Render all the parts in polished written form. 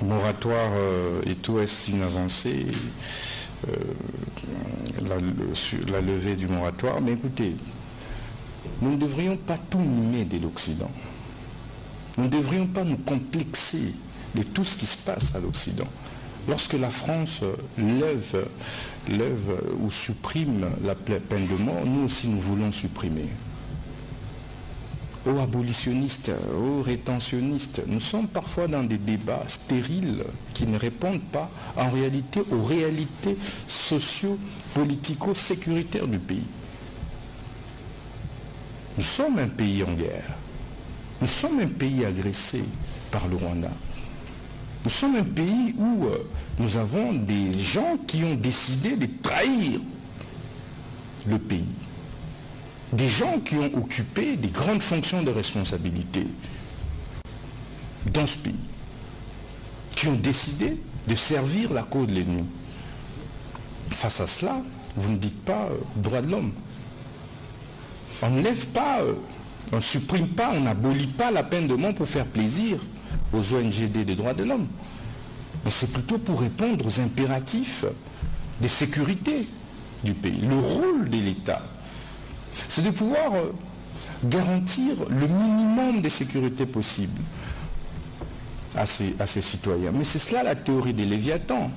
moratoire et tout est une avancée, la levée du moratoire. Mais écoutez, nous ne devrions pas tout mimer de l'Occident. Nous ne devrions pas nous complexer de tout ce qui se passe à l'Occident. Lorsque la France lève ou supprime la peine de mort, nous aussi nous voulons supprimer. Aux abolitionnistes, aux rétentionnistes, nous sommes parfois dans des débats stériles qui ne répondent pas en réalité aux réalités socio-politico-sécuritaires du pays. Nous sommes un pays en guerre. Nous sommes un pays agressé par le Rwanda. Nous sommes un pays où nous avons des gens qui ont décidé de trahir le pays. Des gens qui ont occupé des grandes fonctions de responsabilité dans ce pays, qui ont décidé de servir la cause de l'ennemi. Face à cela, vous ne dites pas droit de l'homme. On ne lève pas, on ne supprime pas, on n'abolit pas la peine de mort pour faire plaisir aux ONGD des droits de l'homme. Mais c'est plutôt pour répondre aux impératifs de sécurité du pays. Le rôle de l'État, c'est de pouvoir garantir le minimum de sécurité possible à ses citoyens. Mais c'est cela la théorie des Léviathans,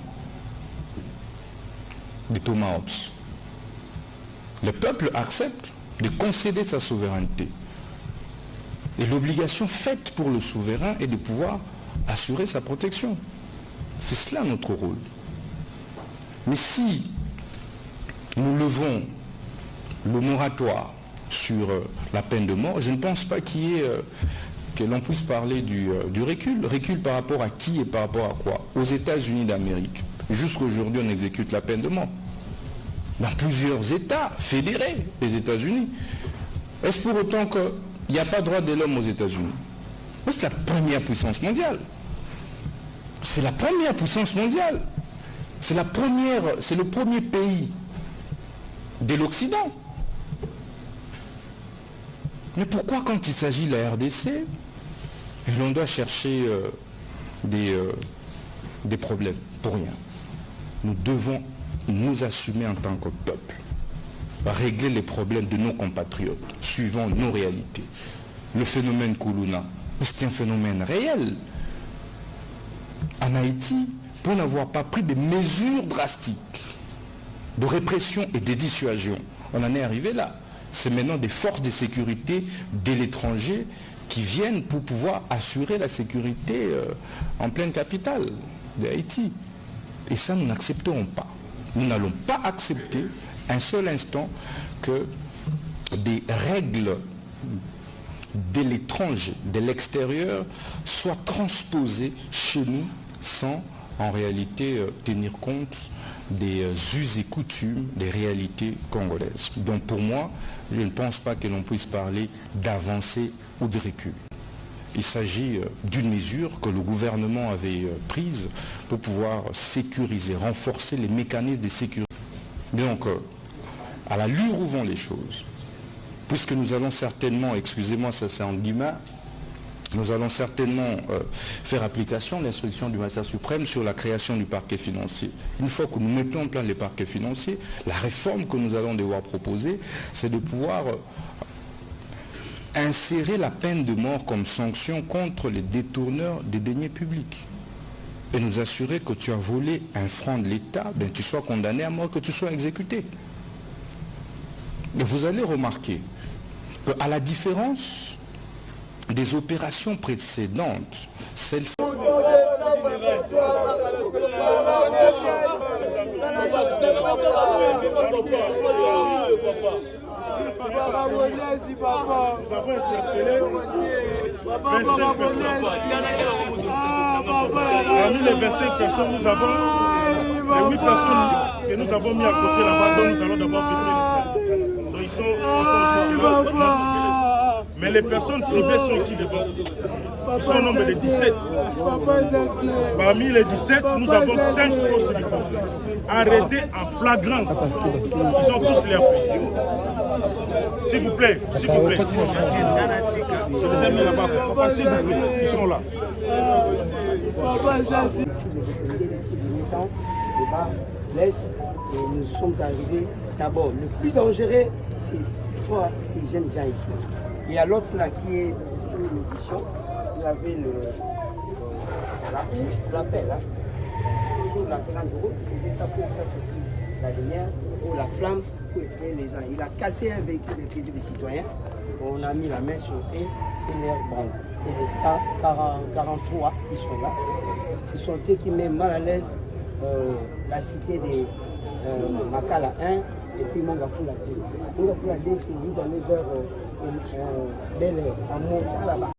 de Thomas Hobbes. Le peuple accepte de concéder sa souveraineté. Et l'obligation faite pour le souverain est de pouvoir assurer sa protection. C'est cela notre rôle. Mais si nous levons le moratoire sur la peine de mort, je ne pense pas que l'on puisse parler du recul. Recul par rapport à qui et par rapport à quoi? Aux États-Unis d'Amérique. Jusqu'aujourd'hui, on exécute la peine de mort. Dans plusieurs États fédérés des États-Unis. Est-ce pour autant qu'il n'y a pas de droit de l'homme aux États-Unis? C'est la première puissance mondiale. C'est la première puissance mondiale. C'est le premier pays de l'Occident. Mais pourquoi quand il s'agit de la RDC, l'on doit chercher des problèmes? Pour rien. Nous devons nous assumer en tant que peuple, régler les problèmes de nos compatriotes, suivant nos réalités. Le phénomène Koulouna, c'est un phénomène réel. En Haïti, pour n'avoir pas pris des mesures drastiques de répression et de dissuasion, on en est arrivé là. C'est maintenant des forces de sécurité de l'étranger qui viennent pour pouvoir assurer la sécurité en pleine capitale de Haïti. Et ça, nous n'accepterons pas. Nous n'allons pas accepter un seul instant que des règles de l'étranger, de l'extérieur, soient transposées chez nous sans en réalité tenir compte des us et coutumes, des réalités congolaises. Donc pour moi, je ne pense pas que l'on puisse parler d'avancée ou de recul. Il s'agit d'une mesure que le gouvernement avait prise pour pouvoir sécuriser, renforcer les mécanismes de sécurité. Donc, à l'allure où vont les choses, puisque nous allons certainement, excusez-moi, ça c'est en guillemets, nous allons certainement faire application de l'instruction du magistrat suprême sur la création du parquet financier. Une fois que nous mettons en place les parquets financiers, la réforme que nous allons devoir proposer, c'est de pouvoir insérer la peine de mort comme sanction contre les détourneurs des deniers publics. Et nous assurer que tu as volé un franc de l'État, ben, tu sois condamné à mort, que tu sois exécuté. Et vous allez remarquer qu'à la différence des opérations précédentes, celle-ci... Nous avons interpellé 25 personnes. Parmi les 25 personnes, nous avons les 8 personnes que nous avons mis à côté là-bas, dont nous allons d'abord vérifier les faits. Donc ils sont encore jusque-là. Mais les personnes ciblées sont ici devant. Ils sont au nombre de 17. Parmi les 17, nous avons 5 fausses reporters arrêtés en flagrance. Ils ont tous l'air. S'il vous plaît, s'il vous plaît. Je les ai mis là-bas. Papa, s'il vous plaît, ils sont là. Et nous sommes arrivés. D'abord, le plus dangereux, c'est ces jeunes gens ici. Et à l'autre là qui est une édition, il y avait la pelle, hein. La grande route, il faisait ça pour faire sortir la lumière, pour la flamme, pour effrayer les gens. Il a cassé un véhicule des citoyens. On a mis la main sur eux et leur bande. Et les 43 qui sont là, ce sont eux qui mettent mal à l'aise la cité des Makala 1 et puis Mongafula 2. Mongafula 2, c'est vous allez vers Bel Air, en montant là-bas.